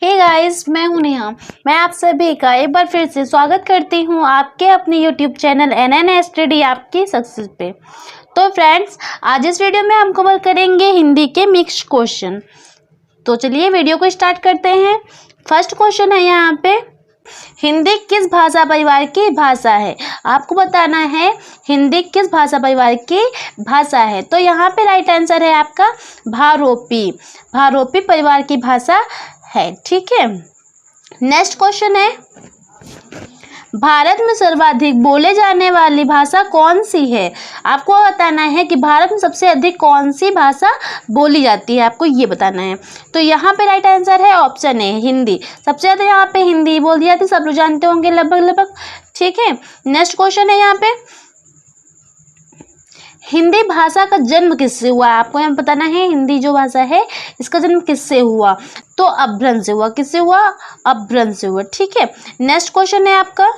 Hey guys, मैं हूं नेहा। मैं आप सभी का एक बार फिर से स्वागत करती हूं आपके अपने यूट्यूब चैनल NN स्टडी आपकी सक्सेस पे। तो फ्रेंड्स, आज इस वीडियो में हम कवर करेंगे हिंदी के मिक्स्ड क्वेश्चन। तो चलिए वीडियो को स्टार्ट करते हैं। फर्स्ट क्वेश्चन है यहाँ पे, हिंदी किस भाषा परिवार की भाषा है? आपको बताना है हिंदी किस भाषा परिवार की भाषा है। तो यहाँ पे राइट आंसर है आपका भारोपी। भारोपी परिवार की भाषा है, ठीक है। नेक्स्ट क्वेश्चन है, भारत में सर्वाधिक बोले जाने वाली भाषा कौन सी है? आपको बताना है कि भारत में सबसे अधिक कौन सी भाषा बोली जाती है, आपको ये बताना है। तो यहाँ पे राइट आंसर है ऑप्शन ए, हिंदी। सबसे ज़्यादा यहाँ पे हिंदी बोली जाती है, सब लोग जानते होंगे लगभग, ठीक है। नेक्स्ट क्वेश्चन है यहाँ पे, हिंदी भाषा का जन्म किससे हुआ? आपको यहाँ बताना है हिंदी जो भाषा है इसका जन्म किससे हुआ? तो अपभ्रंश से हुआ। किससे हुआ? अपभ्रंश से हुआ, ठीक है। नेक्स्ट क्वेश्चन है आपका,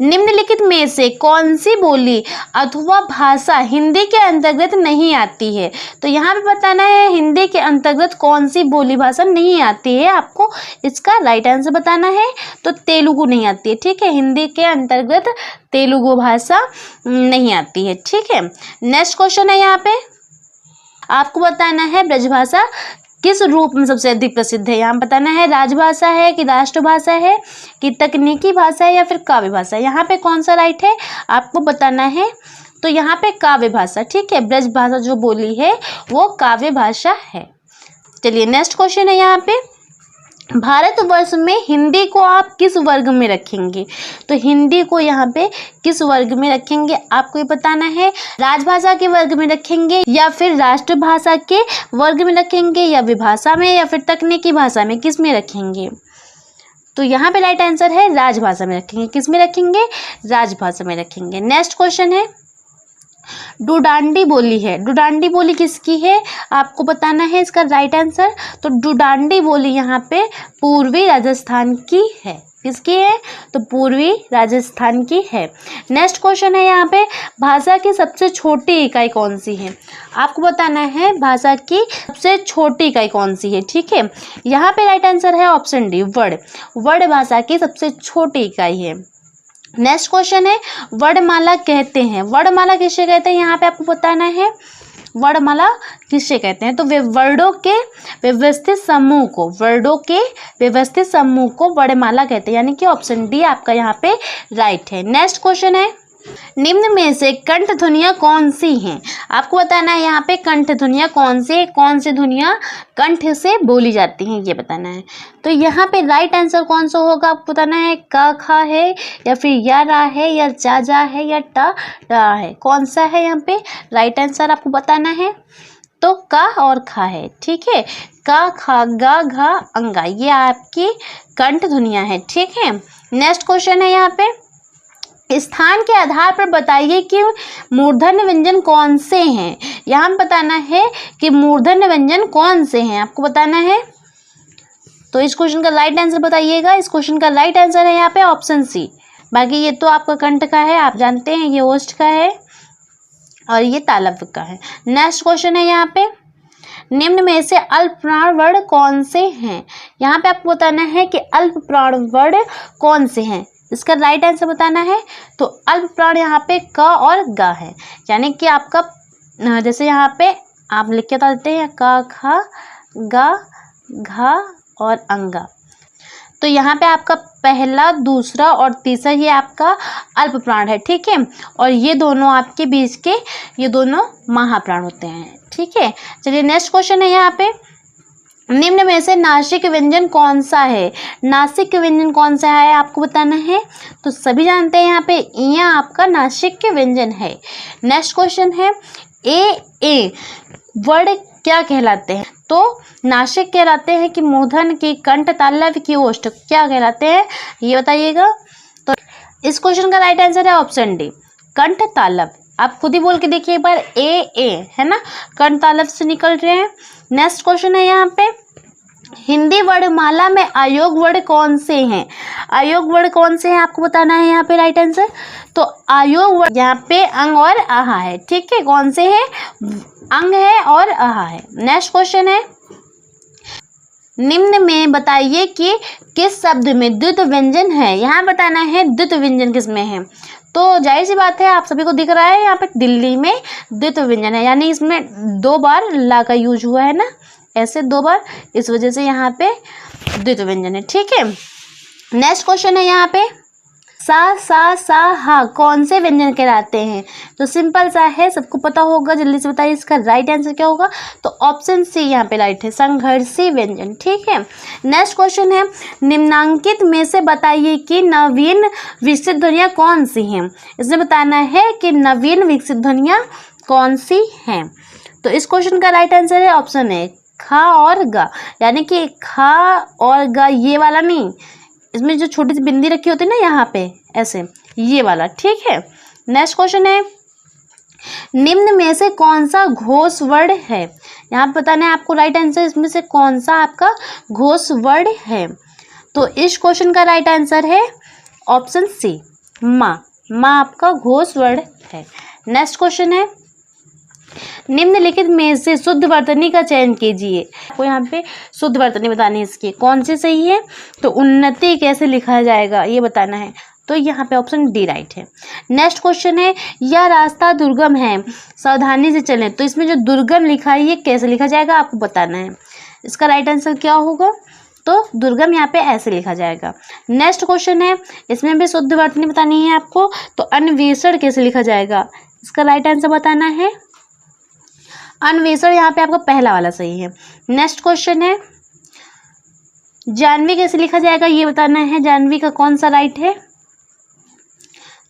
निम्नलिखित में से कौन सी बोली अथवा भाषा हिंदी के अंतर्गत नहीं आती है? तो यहाँ पे बताना है हिंदी के अंतर्गत कौन सी बोली भाषा नहीं आती है, आपको इसका राइट आंसर बताना है। तो तेलुगु नहीं आती है, ठीक है। हिंदी के अंतर्गत तेलुगु भाषा नहीं आती है, ठीक है। नेक्स्ट क्वेश्चन है यहाँ पे, आपको बताना है ब्रजभाषा किस रूप में सबसे अधिक प्रसिद्ध है? यहाँ बताना है राजभाषा है कि राष्ट्रभाषा है कि तकनीकी भाषा है या फिर काव्य भाषा। यहाँ पे कौन सा राइट है आपको बताना है। तो यहाँ पे काव्य भाषा, ठीक है। ब्रज भाषा जो बोली है वो काव्य भाषा है। चलिए नेक्स्ट क्वेश्चन है यहाँ पे, भारतवर्ष में हिंदी को आप किस वर्ग में रखेंगे? तो हिंदी को यहाँ पे किस वर्ग में रखेंगे आपको ये बताना है। राजभाषा के वर्ग में रखेंगे या फिर राष्ट्रभाषा के वर्ग में रखेंगे या विभाषा में या फिर तकनीकी भाषा में, किस में रखेंगे? तो यहाँ पे राइट आंसर है राजभाषा में रखेंगे। किस में रखेंगे? राजभाषा में रखेंगे। नेक्स्ट क्वेश्चन है, डुडांडी बोली है। डुडांडी बोली किसकी है आपको बताना है इसका राइट आंसर। तो डुडांडी बोली यहाँ पे पूर्वी राजस्थान की है। किसकी है? तो पूर्वी राजस्थान की है। नेक्स्ट क्वेश्चन है यहाँ पे, भाषा की सबसे छोटी इकाई कौन सी है? आपको बताना है भाषा की सबसे छोटी इकाई कौन सी है, ठीक है। यहाँ पे राइट आंसर है ऑप्शन डी, वर्ड। वर्ड भाषा की सबसे छोटी इकाई है। नेक्स्ट क्वेश्चन है, वर्णमाला कहते हैं। वर्णमाला किसे कहते हैं यहाँ पे आपको बताना है। वर्णमाला किसे कहते हैं? तो वे वर्डों के व्यवस्थित समूह को, वर्डों के व्यवस्थित समूह को वर्णमाला कहते हैं, यानी कि ऑप्शन डी आपका यहाँ पे राइट है। नेक्स्ट क्वेश्चन है, निम्न में से कंठ ध्वनियाँ कौन सी हैं? आपको बताना है यहाँ पे कंठ ध्वनियाँ कौन सी ध्वनियाँ कंठ से बोली जाती हैं, ये बताना है। तो यहाँ पे राइट आंसर कौन सा होगा आपको बताना है। का खा है या फिर या रा है या जा जा है या टा रा है, कौन सा है यहाँ पे राइट आंसर आपको बताना है। तो का और खा है, ठीक है। का खा गा घा अंगा, ये आपकी कंठ ध्वनियाँ है, ठीक है। नेक्स्ट क्वेश्चन है यहाँ पे, स्थान के आधार पर बताइए कि मूर्धन्य व्यंजन कौन से हैं। यहाँ बताना है कि मूर्धन्य व्यंजन कौन से हैं, आपको बताना है। तो इस क्वेश्चन का राइट आंसर बताइएगा। इस क्वेश्चन का राइट आंसर है यहाँ पे ऑप्शन सी। बाकी ये तो आपका कंठ का है, आप जानते हैं, ये ओष्ठ का है और ये तालव्य का है। नेक्स्ट क्वेश्चन है यहाँ पे, निम्न में से अल्प प्राण वर्ण कौन से हैं? यहाँ पे आपको बताना है कि अल्प प्राण वर्ण कौन से हैं, इसका राइट आंसर बताना है। तो अल्प प्राण यहाँ पे क और ग है, यानी कि आपका जैसे यहाँ पे आप लिख के बताते हैं क ख ग घ और अंगा। तो यहाँ पे आपका पहला, दूसरा और तीसरा ये आपका अल्प प्राण है, ठीक है। और ये दोनों आपके बीच के ये दोनों महाप्राण होते हैं, ठीक है। चलिए नेक्स्ट क्वेश्चन है यहाँ पे, निम्न में से नासिक व्यंजन कौन सा है? नासिक व्यंजन कौन सा है आपको बताना है। तो सभी जानते हैं यहाँ पे इया आपका नासिक व्यंजन है। नेक्स्ट क्वेश्चन है, ए वर्ड क्या कहलाते हैं? तो नासिक कहलाते हैं कि मूर्धन्य की, कंठ, तालव्य की, ओष्ठ क्या कहलाते हैं ये बताइएगा। तो इस क्वेश्चन का राइट आंसर है ऑप्शन डी, कंठ तालव्य। आप खुद ही बोल के देखिए एक बार, ए है ना, कंठ तालव्य से निकल रहे हैं। नेक्स्ट क्वेश्चन है यहाँ पे, हिंदी वर्णमाला में अयोग वर्ण कौन से हैं? अयोग वर्ण कौन से हैं आपको बताना है यहाँ पे राइट आंसर। तो अयोग वर्ण यहाँ पे अंग और आहा है, ठीक है। कौन से हैं? अंग है और आहा है। नेक्स्ट क्वेश्चन है, निम्न में बताइए कि किस शब्द में द्वित्व व्यंजन है। यहाँ बताना है द्वित्व व्यंजन किस में है। तो जाहिर सी बात है, आप सभी को दिख रहा है यहाँ पे दिल्ली में द्वित्व व्यंजन है, यानी इसमें 2 बार ला का यूज हुआ है ना, ऐसे 2 बार, इस वजह से यहाँ पे द्वित्व व्यंजन है। ठीक है, नेक्स्ट क्वेश्चन है यहाँ पे, सा हा कौन से व्यंजन कहलाते हैं। तो सिंपल सा है, सबको पता होगा, जल्दी से बताइए इसका राइट आंसर क्या होगा। तो ऑप्शन सी यहाँ पे राइट है, संघर्षी व्यंजन। ठीक है, नेक्स्ट क्वेश्चन है, निम्नांकित में से बताइए कि नवीन विकसित ध्वनियाँ कौन सी हैं। इसमें बताना है कि नवीन विकसित ध्वनियाँ कौन सी हैं। तो इस क्वेश्चन का राइट आंसर है ऑप्शन ए, खा और गा, यानी कि खा और गा, ये वाला नहीं, इसमें जो छोटी सी बिंदी रखी होती है ना यहाँ पे ऐसे, ये वाला। ठीक है, नेक्स्ट क्वेश्चन है, निम्न में से कौन सा घोष वर्ण है। यहाँ पे बताना है आपको राइट आंसर, इसमें से कौन सा आपका घोष वर्ण है। तो इस क्वेश्चन का राइट आंसर है ऑप्शन सी, माँ। माँ आपका घोष वर्ण है। नेक्स्ट क्वेश्चन है, निम्नलिखित में से शुद्ध वर्तनी का चयन कीजिए। आपको यहाँ पे शुद्ध वर्तनी बतानी है, इसकी कौन सी सही है। तो उन्नति कैसे लिखा जाएगा ये बताना है। तो यहाँ पे ऑप्शन डी राइट है। नेक्स्ट क्वेश्चन है, यह रास्ता दुर्गम है, सावधानी से चलें। तो इसमें जो दुर्गम लिखा है ये कैसे लिखा जाएगा आपको बताना है। इसका राइट आंसर क्या होगा। तो दुर्गम यहाँ पे ऐसे लिखा जाएगा। नेक्स्ट क्वेश्चन है, इसमें भी शुद्ध वर्तनी बतानी है आपको। तो अन्वेषण कैसे लिखा जाएगा, इसका राइट आंसर बताना है। अन्वेषण यहाँ पे आपका पहला वाला सही है। नेक्स्ट क्वेश्चन है, जानवी कैसे लिखा जाएगा ये बताना है। जानवी का कौन सा राइट है।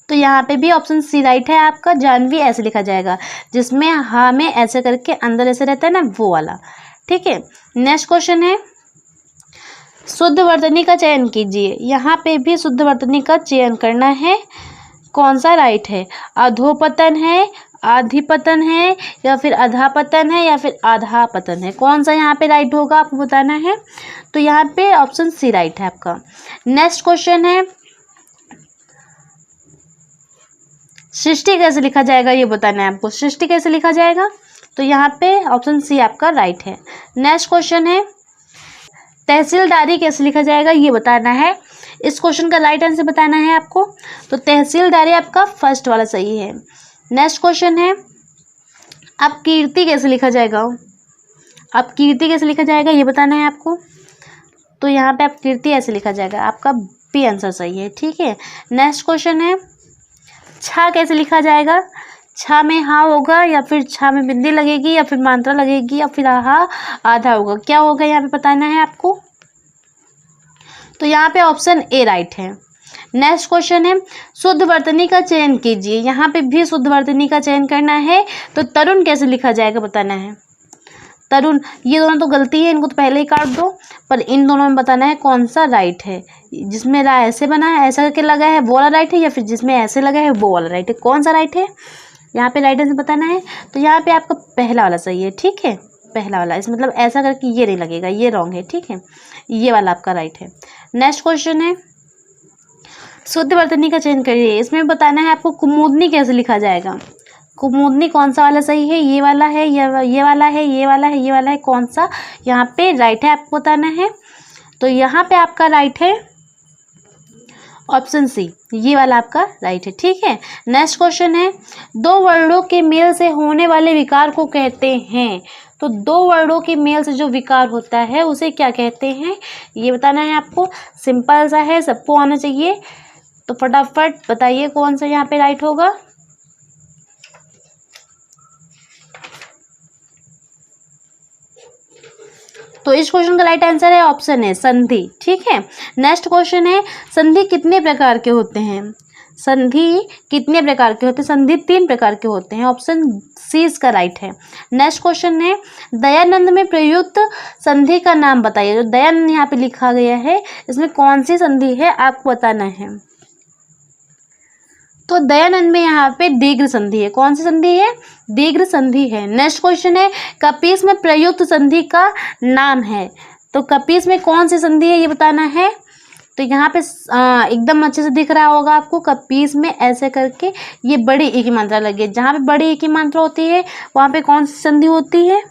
तो यहाँ पे भी ऑप्शन सी राइट है आपका, जानवी ऐसे लिखा जाएगा, जिसमें हा में ऐसे करके अंदर ऐसे रहता है ना, वो वाला। ठीक है, नेक्स्ट क्वेश्चन है, शुद्ध वर्तनी का चयन कीजिए। यहाँ पे भी शुद्ध वर्तनी का चयन करना है, कौन सा राइट है। अधोपतन है, आधिपतन है, या फिर अधापतन है, या फिर आधापतन है, कौन सा यहाँ पे राइट होगा आपको बताना है। तो यहाँ पे ऑप्शन सी राइट है आपका। नेक्स्ट क्वेश्चन है, सृष्टि कैसे लिखा जाएगा ये बताना है आपको। सृष्टि कैसे लिखा जाएगा, तो यहाँ पे ऑप्शन सी आपका राइट है। नेक्स्ट क्वेश्चन है, तहसीलदारी कैसे लिखा जाएगा ये बताना है। इस क्वेश्चन का राइट आंसर बताना है आपको। तो तहसीलदारी आपका फर्स्ट वाला सही है। नेक्स्ट क्वेश्चन है, अब कीर्ति कैसे लिखा जाएगा। अब कीर्ति कैसे लिखा जाएगा ये बताना है आपको। तो यहाँ पे अब कीर्ति ऐसे लिखा जाएगा, आपका बी आंसर सही है। ठीक है, नेक्स्ट क्वेश्चन है, छा कैसे लिखा जाएगा। छा में हा होगा, या फिर छा में बिंदी लगेगी, या फिर मात्रा लगेगी, या फिर आहा आधा होगा, क्या होगा यहाँ पे बताना है आपको। तो यहाँ पे ऑप्शन ए राइट है। नेक्स्ट क्वेश्चन है, शुद्ध वर्तनी का चयन कीजिए। यहाँ पे भी शुद्ध वर्तनी का चयन करना है। तो तरुण कैसे लिखा जाएगा बताना है। तरुण, ये दोनों तो गलती है, इनको तो पहले ही काट दो, पर इन दोनों में बताना है कौन सा राइट है। जिसमें रा ऐसे बना है, ऐसा करके लगा है, वो वाला राइट है, या फिर जिसमें ऐसे लगा है वो वाला राइट है, कौन सा राइट है यहाँ पे राइट आंसर बताना है। तो यहाँ पे आपका पहला वाला सही है। ठीक है, पहला वाला, इस मतलब ऐसा करके ये नहीं लगेगा, ये रॉन्ग है। ठीक है, ये वाला आपका राइट है। नेक्स्ट क्वेश्चन है, शुद्ध वर्तनी का चयन करिए। इसमें बताना है आपको कुमुदनी कैसे लिखा जाएगा। कुमुदनी कौन सा वाला सही है, ये वाला है, ये वाला है, ये वाला है, ये वाला है, कौन सा यहाँ पे राइट है आपको बताना है। तो यहाँ पे आपका राइट है ऑप्शन सी, ये वाला आपका राइट है। ठीक है, नेक्स्ट क्वेश्चन है, दो वर्णों के मेल से होने वाले विकार को कहते हैं। तो दो वर्णों के मेल से जो विकार होता है उसे क्या कहते हैं ये बताना है आपको। सिंपल सा है, सबको आना चाहिए। तो फटाफट बताइए कौन सा यहाँ पे राइट होगा। तो इस क्वेश्चन का राइट आंसर है ऑप्शन है संधि। ठीक है, नेक्स्ट क्वेश्चन है, संधि कितने प्रकार के होते हैं। संधि कितने प्रकार के होते हैं। संधि 3 प्रकार के होते हैं, ऑप्शन सी इसका राइट है। नेक्स्ट क्वेश्चन है, दयानंद में प्रयुक्त संधि का नाम बताइए। जो दयानंद यहाँ पे लिखा गया है इसमें कौन सी संधि है आपको बताना है। तो दयानंद में यहाँ पे दीर्घ संधि है। कौन सी संधि है, दीर्घ संधि है। नेक्स्ट क्वेश्चन है, कपीस में प्रयुक्त संधि का नाम है। तो कपीस में कौन सी संधि है ये बताना है। तो यहाँ पे एकदम अच्छे से दिख रहा होगा आपको, कपीस में ऐसे करके ये बड़ी ई की मात्रा लगी है। जहाँ पे बड़ी ई की मात्रा होती है वहाँ पे कौन सी संधि होती है,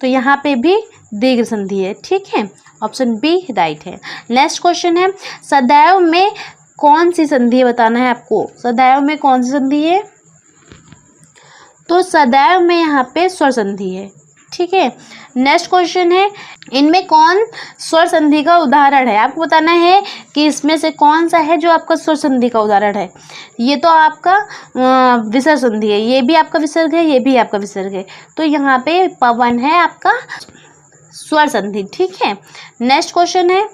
तो यहाँ पे भी दीर्घ संधि है, ठीक है, ऑप्शन बी राइट है। नेक्स्ट क्वेश्चन है, सदैव में कौन सी संधि है, बताना है आपको। सदैव में कौन सी संधि है, तो सदैव में यहाँ पे स्वर संधि है, ठीक है। नेक्स्ट क्वेश्चन है, इनमें कौन स्वर संधि का उदाहरण है, आपको बताना है कि इसमें से कौन सा है जो आपका स्वर संधि का उदाहरण है। ये तो आपका विसर्ग संधि है, ये भी आपका विसर्ग है, ये भी आपका विसर्ग है, तो यहाँ पे पवन है आपका स्वर संधि, ठीक है। नेक्स्ट क्वेश्चन है,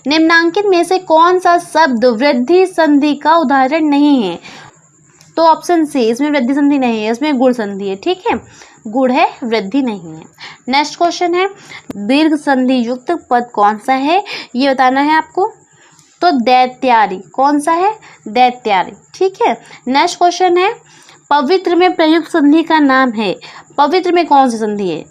निम्नांकित में से कौन सा शब्द वृद्धि संधि का उदाहरण नहीं है, तो ऑप्शन सी, इसमें वृद्धि संधि नहीं है, इसमें गुण संधि है, ठीक है, गुण है, वृद्धि नहीं है। नेक्स्ट क्वेश्चन है, दीर्घ संधि युक्त पद कौन सा है, ये बताना है आपको, तो दैत्यारी, कौन सा है, दैत्यारी, ठीक है। नेक्स्ट क्वेश्चन है, पवित्र में प्रयुक्त संधि का नाम है, पवित्र में कौन सी संधि है,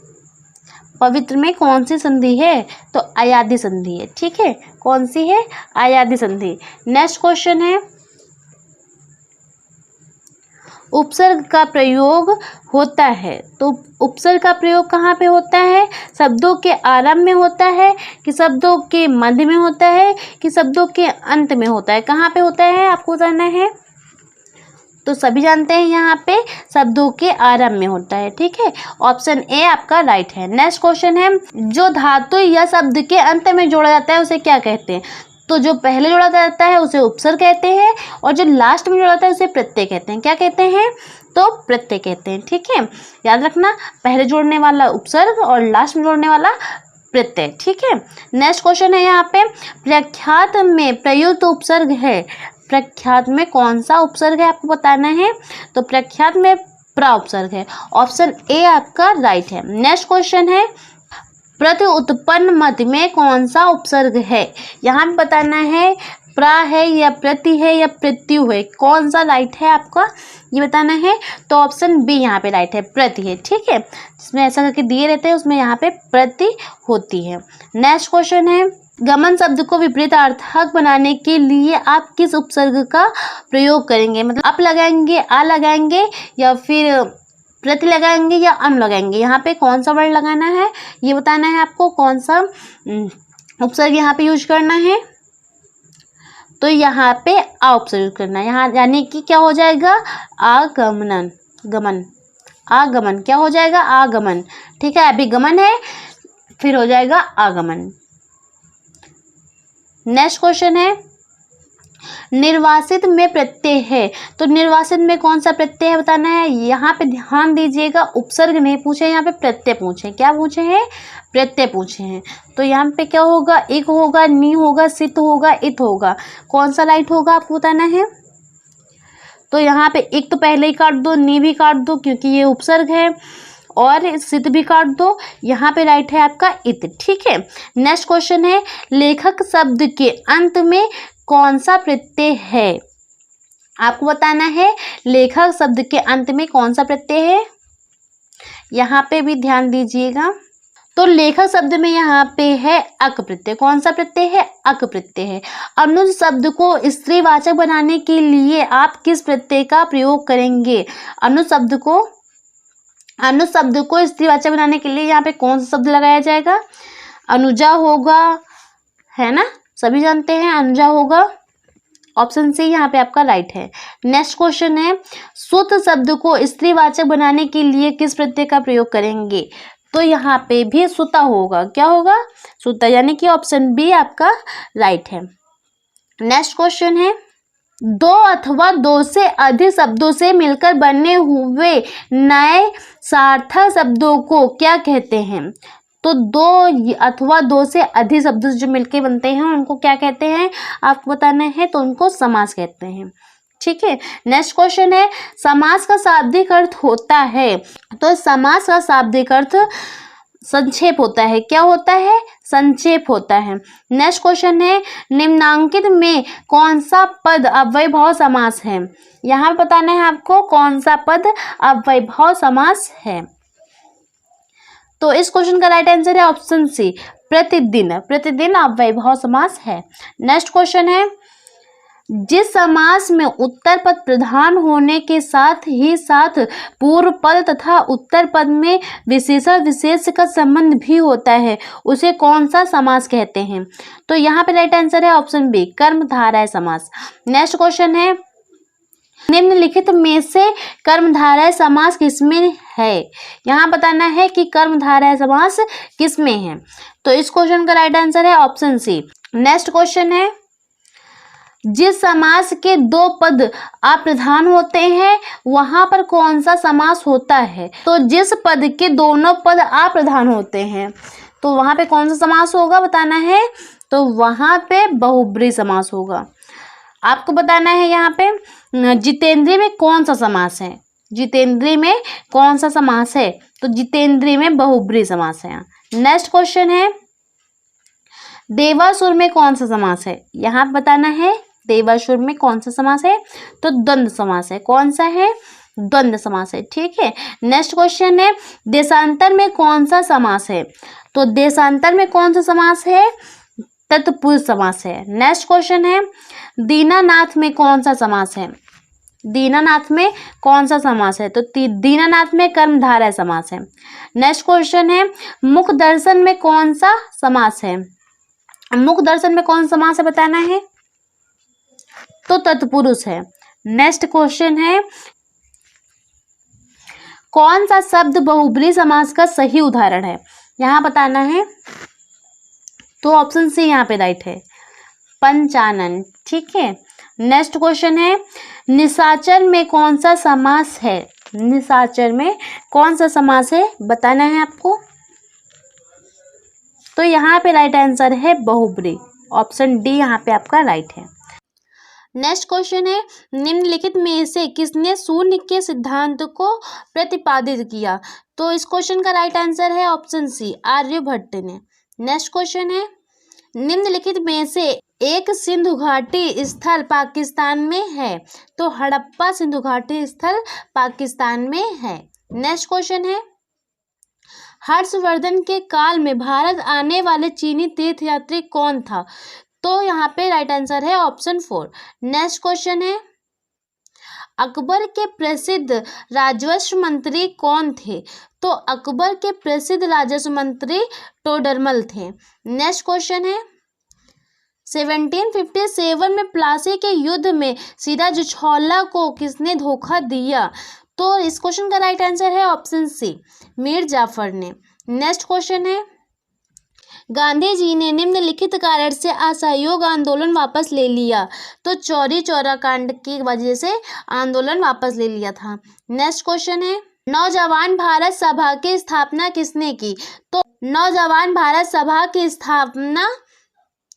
पवित्र में कौन सी संधि है, तो अयादि संधि है, ठीक है, कौन सी है, अयादि संधि। नेक्स्ट क्वेश्चन है, उपसर्ग का प्रयोग होता है, तो उपसर्ग का प्रयोग कहाँ पे होता है, शब्दों के आरंभ में होता है कि शब्दों के मध्य में होता है कि शब्दों के अंत में होता है, कहाँ पे होता है आपको जानना है, तो सभी जानते हैं यहाँ पे शब्दों के आरंभ में होता है, ठीक है, ऑप्शन ए आपका राइट है। नेक्स्ट क्वेश्चन है, जो धातु या शब्द के अंत में जोड़ा जाता है उसे क्या कहते हैं, तो जो पहले जोड़ा जाता है उसे उपसर्ग कहते हैं और जो लास्ट में जोड़ा जाता है उसे प्रत्यय कहते हैं, क्या कहते हैं, तो प्रत्यय कहते हैं, ठीक है, याद रखना, पहले जोड़ने वाला उपसर्ग और लास्ट में जोड़ने वाला प्रत्यय, ठीक है। नेक्स्ट क्वेश्चन है, यहाँ पे प्रख्यात में प्रयुक्त उपसर्ग है, प्रख्यात में कौन सा उपसर्ग है आपको बताना है, तो प्रख्यात में प्रा उपसर्ग है, ऑप्शन ए आपका राइट है। नेक्स्ट क्वेश्चन है, प्रति उत्पन्न मत में कौन सा उपसर्ग है, यहाँ पे बताना है प्रा है या प्रति है या प्रत्यु है, कौन सा राइट है आपका ये बताना है, तो ऑप्शन बी यहाँ पे राइट है, प्रति है, ठीक है, जिसमें ऐसा करके दिए रहते हैं उसमें यहाँ पे प्रति होती है। नेक्स्ट क्वेश्चन है, गमन शब्द को विपरीतार्थक बनाने के लिए आप किस उपसर्ग का प्रयोग करेंगे, मतलब अप लगाएंगे, आ लगाएंगे या फिर प्रति लगाएंगे या अम लगाएंगे, यहाँ पे कौन सा वर्ड लगाना है ये बताना है आपको, कौन सा उपसर्ग यहाँ पे यूज करना है, तो यहाँ पे आ उपसर्ग यूज करना है, यहाँ यानी कि क्या हो जाएगा, आगमन, गमन, आगमन, क्या हो जाएगा, आगमन, ठीक है, अभी गमन है फिर हो जाएगा आगमन। नेक्स्ट क्वेश्चन है, निर्वासित में प्रत्यय है, तो निर्वासित में कौन सा प्रत्यय है बताना है, यहाँ पे ध्यान दीजिएगा, उपसर्ग नहीं पूछे, यहाँ पे प्रत्यय पूछे, क्या पूछे हैं, प्रत्यय पूछे हैं, तो यहाँ पे क्या होगा, एक होगा, नी होगा, सित होगा, इत होगा, कौन सा राइट होगा आपको बताना है, तो यहाँ पे एक तो पहले ही काट दो, नी भी काट दो क्योंकि ये उपसर्ग है, और सिद्ध भी काट दो, यहाँ पे राइट है आपका इत, ठीक है। नेक्स्ट क्वेश्चन है, लेखक शब्द के अंत में कौन सा प्रत्यय है, आपको बताना है लेखक शब्द के अंत में कौन सा प्रत्यय है, यहाँ पे भी ध्यान दीजिएगा, तो लेखक शब्द में यहाँ पे है अक प्रत्यय, कौन सा प्रत्यय है, अक प्रत्यय है। अनुज शब्द को स्त्रीवाचक बनाने के लिए आप किस प्रत्यय का प्रयोग करेंगे, अनुज शब्द को स्त्रीवाचक बनाने के लिए यहाँ पे कौन सा शब्द लगाया जाएगा, अनुजा होगा, है ना, सभी जानते हैं अनुजा होगा, ऑप्शन सी यहाँ पे आपका राइट है। नेक्स्ट क्वेश्चन है, सुत शब्द को स्त्रीवाचक बनाने के लिए किस प्रत्यय का प्रयोग करेंगे, तो यहाँ पे भी सुता होगा, क्या होगा, सुता, यानी कि ऑप्शन बी आपका राइट है। नेक्स्ट क्वेश्चन है, दो अथवा दो से अधिक शब्दों से मिलकर बने हुए नए सार्थक शब्दों को क्या कहते हैं, तो दो अथवा दो से अधिक शब्दों से जो मिलके बनते हैं उनको क्या कहते हैं आपको बताना है, तो उनको समास कहते हैं, ठीक है। नेक्स्ट क्वेश्चन है, समास का शाब्दिक अर्थ होता है, तो समास का शाब्दिक अर्थ संक्षेप होता है, क्या होता है, संक्षेप होता है। नेक्स्ट क्वेश्चन है, निम्नांकित में कौन सा पद अव्ययभाव समास है, यहाँ पे बताना है आपको कौन सा पद अव्ययभाव समास है, तो इस क्वेश्चन का राइट आंसर है ऑप्शन सी, प्रतिदिन, प्रतिदिन अव्ययभाव समास है। नेक्स्ट क्वेश्चन है, जिस समास में उत्तर पद प्रधान होने के साथ ही साथ पूर्व पद तथा उत्तर पद में विशेषण विशेष का संबंध भी होता है, उसे कौन सा समास कहते हैं? तो यहाँ पे राइट आंसर है ऑप्शन बी, कर्मधारय समास। नेक्स्ट क्वेश्चन है, निम्नलिखित में से कर्मधारय समास किसमें है? यहाँ बताना है कि कर्मधारय समास किसमें है। तो इस क्वेश्चन का राइट आंसर है ऑप्शन सी। नेक्स्ट क्वेश्चन है, जिस समास के दो पद अप्रधान होते हैं वहां पर कौन सा समास होता है? तो जिस पद के दोनों पद अप्रधान होते हैं तो वहां पे कौन सा समास होगा बताना है। तो वहां पे बहुब्रीहि समास होगा। आपको बताना है यहाँ पे जितेंद्रिय में कौन सा समास है, जितेंद्रिय में कौन सा समास है? तो जितेंद्रिय में बहुब्रीहि समास है। नेक्स्ट क्वेश्चन है, देवासुर में कौन सा समास है? यहाँ बताना है देवासुर में कौन सा समास है? तो द्वंद्व समास है। कौन सा है? द्वंद्व समास है। ठीक है। नेक्स्ट क्वेश्चन है, देशांतर में कौन सा समास है? तो देशांतर में कौन सा समास है? तत्पुरुष समास है। नेक्स्ट क्वेश्चन है, दीनानाथ में कौन सा समास है? दीनानाथ में कौन सा समास है? तो दीनानाथ में कर्मधारय समास है। नेक्स्ट क्वेश्चन है, मुख दर्शन में कौन सा समास है? मुख दर्शन में कौन सा समास है बताना है। तो तत्पुरुष है। नेक्स्ट क्वेश्चन है, कौन सा शब्द बहुब्रीहि समास का सही उदाहरण है? यहाँ बताना है। तो ऑप्शन सी यहाँ पे राइट है, पंचानन। ठीक है। नेक्स्ट क्वेश्चन है, निशाचर में कौन सा समास है? निशाचर में कौन सा समास है बताना है आपको। तो यहाँ पे राइट आंसर है बहुब्रीहि, ऑप्शन डी यहाँ पे आपका राइट है। नेक्स्ट क्वेश्चन है, निम्नलिखित में से किसने शून्य के सिद्धांत को प्रतिपादित किया? तो इस क्वेश्चन का राइट आंसर है ऑप्शन सी, आर्यभट्ट ने। नेक्स्ट क्वेश्चन है, निम्नलिखित में से एक सिंधु घाटी स्थल पाकिस्तान में है? तो हड़प्पा सिंधु घाटी स्थल पाकिस्तान में है। नेक्स्ट क्वेश्चन है, हर्षवर्धन के काल में भारत आने वाले चीनी तीर्थयात्री कौन था? तो यहाँ पे राइट आंसर है ऑप्शन 4। नेक्स्ट क्वेश्चन है, अकबर के प्रसिद्ध राजस्व मंत्री कौन थे? तो अकबर के प्रसिद्ध राजस्व मंत्री टोडरमल थे। नेक्स्ट क्वेश्चन है, 1757 में प्लासी के युद्ध में सिराजुद्दौला को किसने धोखा दिया? तो इस क्वेश्चन का राइट आंसर है ऑप्शन सी, मीर जाफर ने। नेक्स्ट क्वेश्चन है, गांधी जी ने निम्नलिखित कारण से असहयोग आंदोलन वापस ले लिया? तो चौरी चौरा कांड की वजह से आंदोलन वापस ले लिया था। नेक्स्ट क्वेश्चन है, नौजवान भारत सभा की स्थापना किसने की? तो नौजवान भारत सभा की स्थापना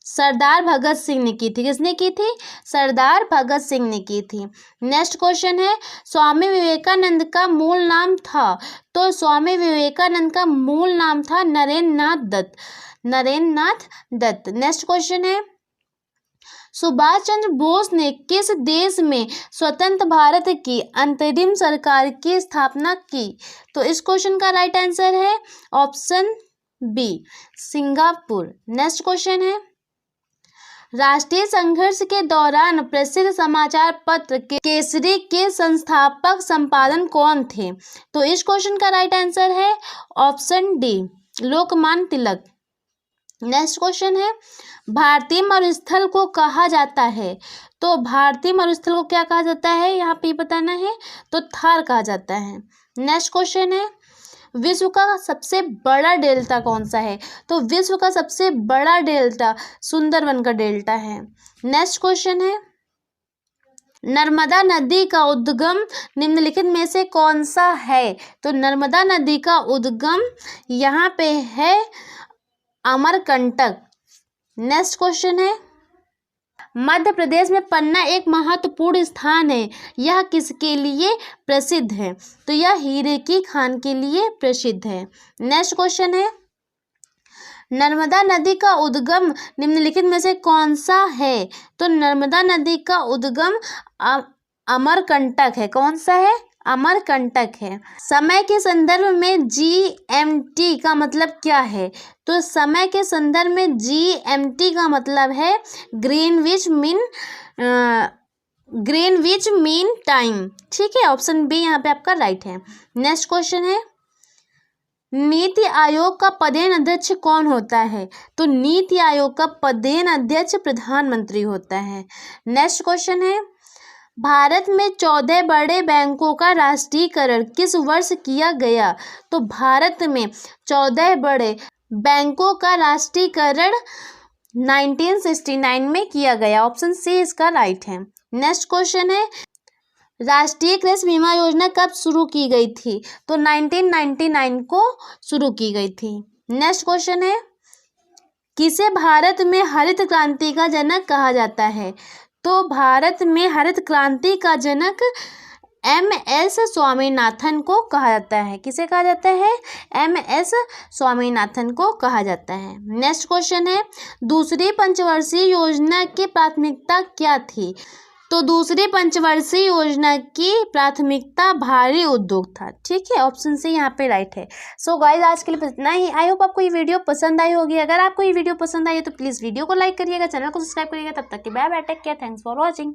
सरदार भगत सिंह ने की थी। किसने की थी? सरदार भगत सिंह ने की थी। नेक्स्ट क्वेश्चन है, स्वामी विवेकानंद का मूल नाम था? तो स्वामी विवेकानंद का मूल नाम था नरेंद्रनाथ दत्त। नरेंद्रनाथ दत्त। नेक्स्ट क्वेश्चन है, सुभाष चंद्र बोस ने किस देश में स्वतंत्र भारत की अंतरिम सरकार की स्थापना की? तो इस क्वेश्चन का राइट आंसर है option B, Singapore. Next question है, राष्ट्रीय संघर्ष के दौरान प्रसिद्ध समाचार पत्र केसरी के संस्थापक संपादक कौन थे? तो इस क्वेश्चन का राइट आंसर है option D, Lokmanya Tilak. Next question है, भारतीय मरुस्थल को कहा जाता है? तो भारतीय मरुस्थल को क्या कहा जाता है यहाँ पे बताना है। तो थार कहा जाता है। नेक्स्ट क्वेश्चन है, विश्व का सबसे बड़ा डेल्टा कौन सा है? तो विश्व का सबसे बड़ा डेल्टा सुंदरबन का डेल्टा है। नेक्स्ट क्वेश्चन है, नर्मदा नदी का उद्गम निम्नलिखित में से कौन सा है? तो नर्मदा नदी का उद्गम यहाँ पे है अमरकंटक। नेक्स्ट क्वेश्चन है, मध्य प्रदेश में पन्ना एक महत्वपूर्ण स्थान है, यह किसके लिए प्रसिद्ध है? तो यह हीरे की खान के लिए प्रसिद्ध है। नेक्स्ट क्वेश्चन है, नर्मदा नदी का उद्गम निम्नलिखित में से कौन सा है? तो नर्मदा नदी का उद्गम अमरकंटक है। कौन सा है? अमरकंटक है। समय के संदर्भ में GMT का मतलब क्या है? तो समय के संदर्भ में GMT का मतलब है Greenwich mean Greenwich mean time. ठीक है, ऑप्शन बी यहाँ पे आपका राइट है। नेक्स्ट क्वेश्चन है, नीति आयोग का पदेन अध्यक्ष कौन होता है? तो नीति आयोग का पदेन अध्यक्ष प्रधानमंत्री होता है। नेक्स्ट क्वेश्चन है, भारत में 14 बड़े बैंकों का राष्ट्रीयकरण किस वर्ष किया गया? तो भारत में 14 बड़े बैंकों का राष्ट्रीयकरण 1969 में किया गया। ऑप्शन सी इसका राइट है। नेक्स्ट क्वेश्चन है, राष्ट्रीय कृषि बीमा योजना कब शुरू की गई थी? तो 1999 को शुरू की गई थी। नेक्स्ट क्वेश्चन है, किसे भारत में हरित क्रांति का जनक कहा जाता है? तो भारत में हरित क्रांति का जनक MS स्वामीनाथन को कहा जाता है। किसे कहा जाता है? MS स्वामीनाथन को कहा जाता है। नेक्स्ट क्वेश्चन है, दूसरी पंचवर्षीय योजना की प्राथमिकता क्या थी? तो दूसरी पंचवर्षीय योजना की प्राथमिकता भारी उद्योग था। ठीक है, ऑप्शन सी यहाँ पे राइट है। सो गाइस, आज के लिए इतना ही। आई होप आपको ये वीडियो पसंद आई होगी। अगर आपको ये वीडियो पसंद आई है तो प्लीज़ वीडियो को लाइक करिएगा, चैनल को सब्सक्राइब करिएगा। तब तक के bye bye, take care, thanks for watching.